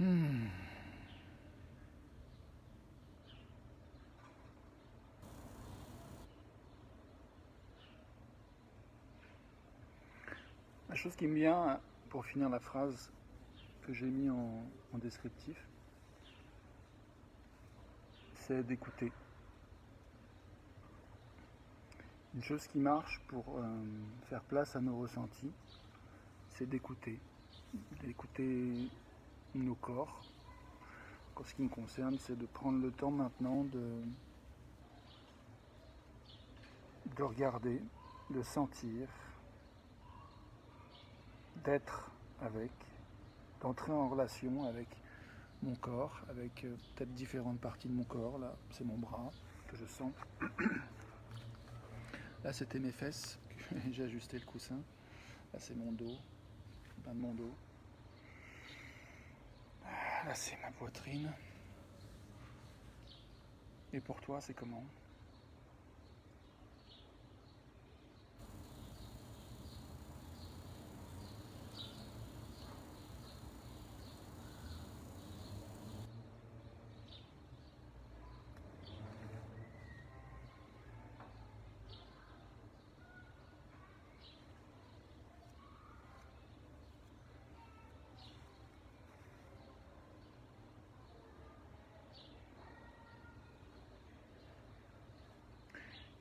Hmm. La chose qui me vient pour finir la phrase que j'ai mis en descriptif, c'est d'écouter. Une chose qui marche pour faire place à nos ressentis, c'est d'écouter. D'écouter nos corps. En ce qui me concerne, c'est de prendre le temps maintenant de regarder, de sentir, d'être avec, d'entrer en relation avec mon corps, avec peut-être différentes parties de mon corps. Là, c'est mon bras que je sens. Là, c'était mes fesses, j'ai ajusté le coussin. Là, c'est mon dos, le bas de mon dos. Là, c'est ma poitrine. Et pour toi, c'est comment?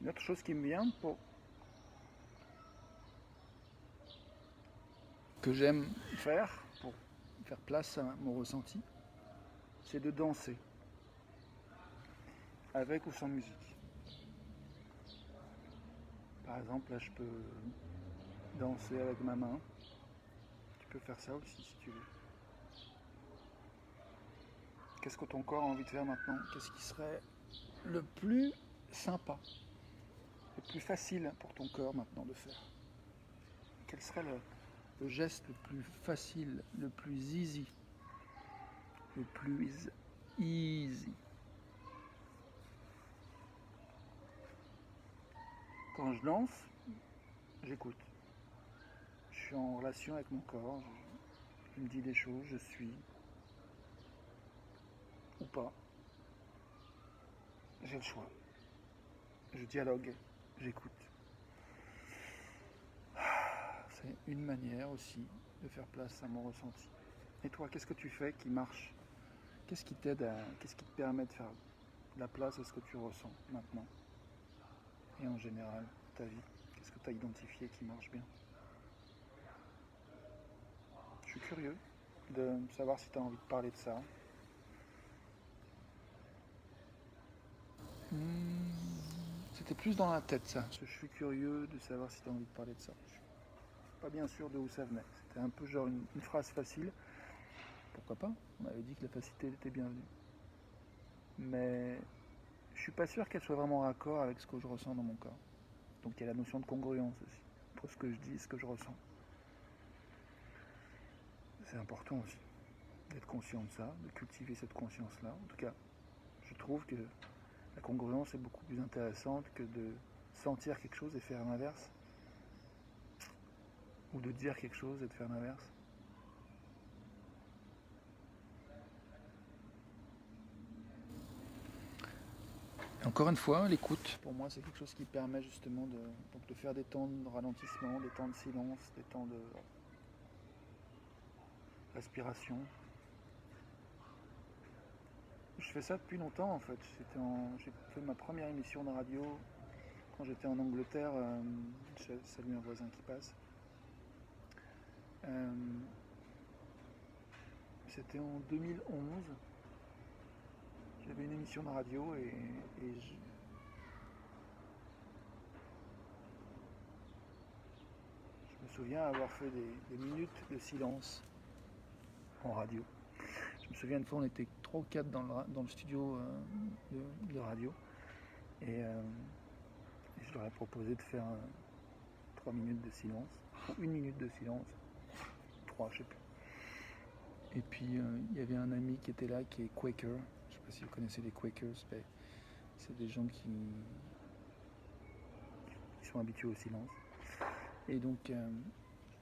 Une autre chose qui me vient pour que j'aime faire pour faire place à mon ressenti, c'est de danser, avec ou sans musique. Par exemple, là, je peux danser avec ma main. Tu peux faire ça aussi si tu veux. Qu'est-ce que ton corps a envie de faire maintenant? Qu'est-ce qui serait le plus sympa, le plus facile pour ton corps maintenant de faire? Quel serait le geste le plus facile, le plus easy, le plus easy? Quand je danse, j'écoute. Je suis en relation avec mon corps, je me dis des choses, je suis ou pas. J'ai le choix. Je dialogue, j'écoute. C'est une manière aussi de faire place à mon ressenti. Et toi, qu'est-ce que tu fais qui marche? Qu'est-ce qui t'aide qu'est-ce qui te permet de faire de la place à ce que tu ressens maintenant? Et en général, ta vie, qu'est-ce que tu as identifié qui marche bien? Je suis curieux de savoir si tu as envie de parler de ça. C'était plus dans la tête ça. Je suis curieux de savoir si tu as envie de parler de ça. Je suis pas bien sûr de où ça venait. C'était un peu genre une phrase facile. Pourquoi pas? On avait dit que la facilité était bienvenue. Mais je suis pas sûr qu'elle soit vraiment raccord avec ce que je ressens dans mon corps. Donc il y a la notion de congruence aussi, entre ce que je dis et ce que je ressens. C'est important aussi d'être conscient de ça, de cultiver cette conscience-là. En tout cas, je trouve que la congruence est beaucoup plus intéressante que de sentir quelque chose et faire l'inverse, ou de dire quelque chose et de faire l'inverse. Encore une fois, l'écoute, pour moi, c'est quelque chose qui permet justement de faire des temps de ralentissement, des temps de silence, des temps de respiration. Je fais ça depuis longtemps en fait. J'ai fait ma première émission de radio quand j'étais en Angleterre. Je salue un voisin qui passe. Euh, C'était en 2011. J'avais une émission de radio et je me souviens avoir fait des minutes de silence en radio. Je me souviens une fois, on était 3 ou 4 dans le studio de radio et je leur ai proposé de faire 3 minutes de silence, ou 1 minute de silence, 3, je sais plus. Et puis il y avait un ami qui était là qui est Quaker. Je ne sais pas si vous connaissez les Quakers, mais c'est des gens qui sont habitués au silence. Et donc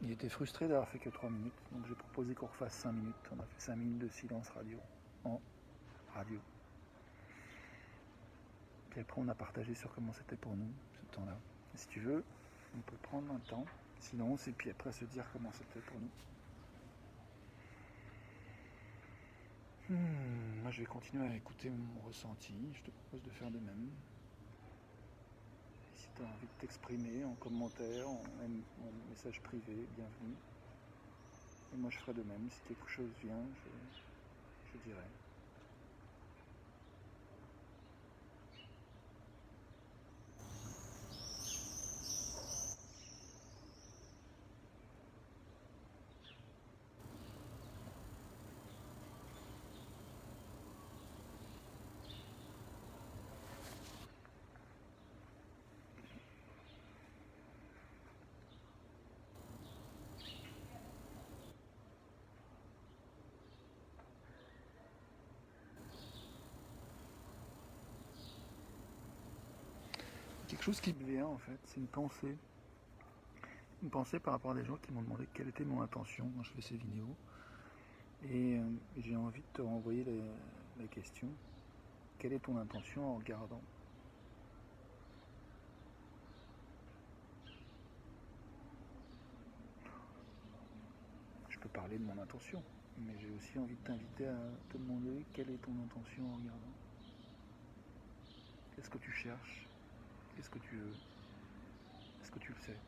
Il était frustré d'avoir fait que 3 minutes, donc j'ai proposé qu'on refasse 5 minutes. On a fait 5 minutes de silence radio, en radio. Puis après on a partagé sur comment c'était pour nous, ce temps-là. Et si tu veux, on peut prendre un temps, silence, et puis après se dire comment c'était pour nous. Moi je vais continuer à écouter mon ressenti, je te propose de faire de même. Et si tu as envie de t'exprimer en commentaire, en message privé, bienvenue. Et moi je ferai de même, si quelque chose vient, je dirai. Quelque chose qui me vient en fait, c'est une pensée. Une pensée par rapport à des gens qui m'ont demandé quelle était mon intention quand je fais ces vidéos. Et j'ai envie de te renvoyer la question. Quelle est ton intention en regardant? Je peux parler de mon intention, mais j'ai aussi envie de t'inviter à te demander quelle est ton intention en regardant. Qu'est-ce que tu cherches? Qu'est-ce que tu veux? Est-ce que tu le sais?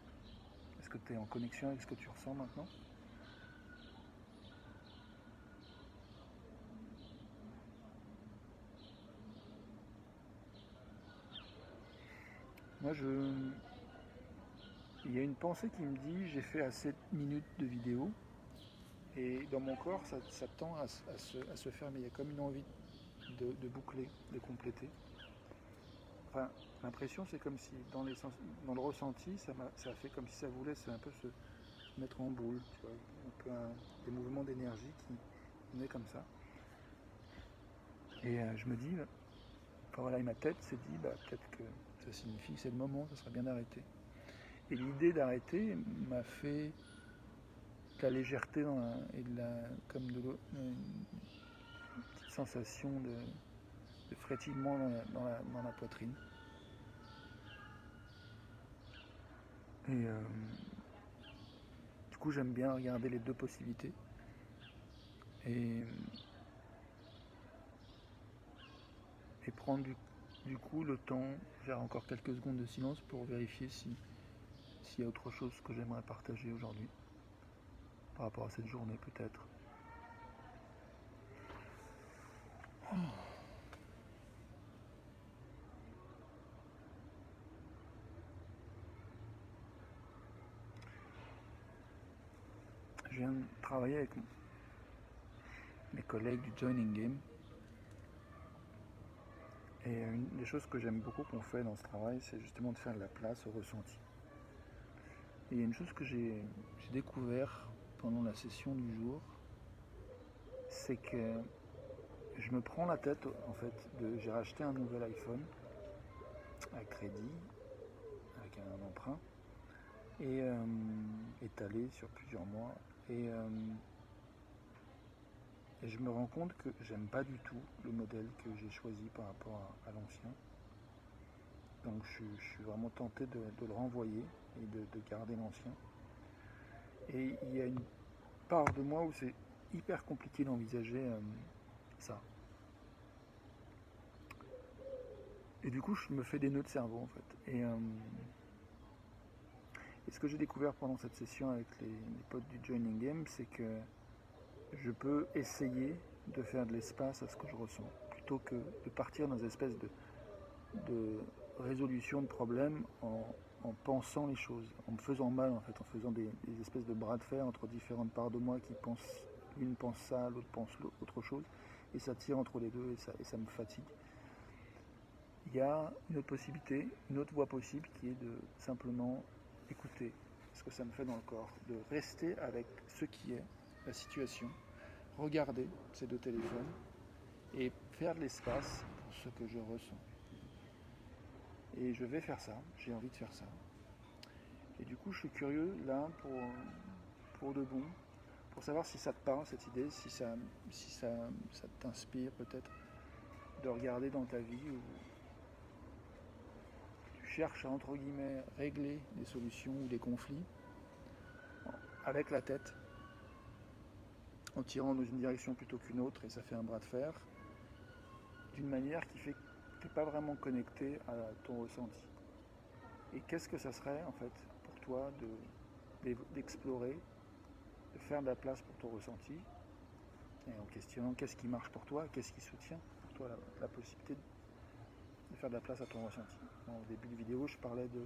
Est-ce que tu es en connexion avec ce que tu ressens maintenant? Moi, il y a une pensée qui me dit j'ai fait assez de minutes de vidéo et dans mon corps ça tend à se fermer. Il y a comme une envie de boucler, de compléter. Enfin, l'impression c'est comme si dans le ressenti ça a fait comme si ça voulait un peu se mettre en boule, tu vois, un peu des mouvements d'énergie qui venaient comme ça. Et je me dis, enfin voilà, et ma tête s'est dit peut-être que ça signifie que c'est le moment, ça serait bien d'arrêter. Et l'idée d'arrêter m'a fait de la légèreté comme une petite sensation de frétillement dans la poitrine. Et du coup, j'aime bien regarder les deux possibilités. Et prendre du coup le temps, faire encore quelques secondes de silence pour vérifier s'il y a autre chose que j'aimerais partager aujourd'hui par rapport à cette journée peut-être. Je viens de travailler avec mes collègues du Joining Game. Et une des choses que j'aime beaucoup qu'on fait dans ce travail, c'est justement de faire de la place au ressenti. Et il y a une chose que j'ai découvert pendant la session du jour, c'est que je me prends la tête en fait. J'ai racheté un nouvel iPhone à crédit, avec un emprunt, et étalé sur plusieurs mois. Et je me rends compte que j'aime pas du tout le modèle que j'ai choisi par rapport à l'ancien. Donc je suis vraiment tenté de le renvoyer et de garder l'ancien. Et il y a une part de moi où c'est hyper compliqué d'envisager ça. Et du coup, je me fais des nœuds de cerveau en fait. Et ce que j'ai découvert pendant cette session avec les potes du Joining Game, c'est que je peux essayer de faire de l'espace à ce que je ressens, plutôt que de partir dans une espèce de résolution de problèmes en pensant les choses, en me faisant mal en fait, en faisant des espèces de bras de fer entre différentes parts de moi qui pensent, l'une pense ça, l'autre pense autre chose, et ça tire entre les deux et ça me fatigue. Il y a une autre possibilité, une autre voie possible qui est de simplement écouter ce que ça me fait dans le corps, de rester avec ce qui est, la situation, regarder ces deux téléphones et faire de l'espace pour ce que je ressens. Et je vais faire ça, j'ai envie de faire ça. Et du coup, je suis curieux là pour pour de bon, pour savoir si ça te parle cette idée, si ça t'inspire peut-être de regarder dans ta vie où tu cherches à entre guillemets régler des solutions ou des conflits avec la tête, en tirant dans une direction plutôt qu'une autre, et ça fait un bras de fer, d'une manière qui fait que tu n'es pas vraiment connecté à ton ressenti. Et qu'est-ce que ça serait en fait pour toi d'explorer, de faire de la place pour ton ressenti, et en questionnant qu'est-ce qui marche pour toi, qu'est-ce qui soutient pour toi la possibilité de faire de la place à ton ressenti. Bon, au début de vidéo, je parlais du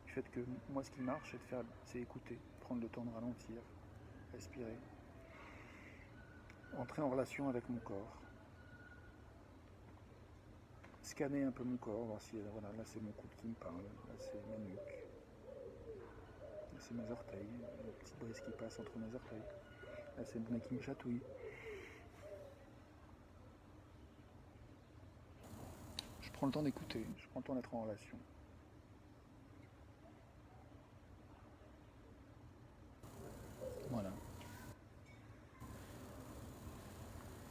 fait que moi, ce qui marche, c'est écouter, prendre le temps de ralentir, respirer, entrer en relation avec mon corps, scanner un peu mon corps, voir si voilà, là c'est mon coude qui me parle, là c'est ma nuque, là c'est mes orteils, une petite brise qui passe entre mes orteils, là c'est le nez qui me chatouille. Je prends le temps d'écouter, je prends le temps d'être en relation. Voilà.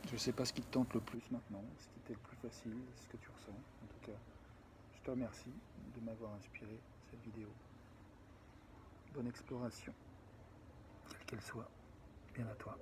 Je ne sais pas ce qui te tente le plus maintenant, ce qui t'est le plus facile, ce que tu ressens. En tout cas, je te remercie de m'avoir inspiré cette vidéo. Bonne exploration, quelle qu'elle soit. Bien à toi.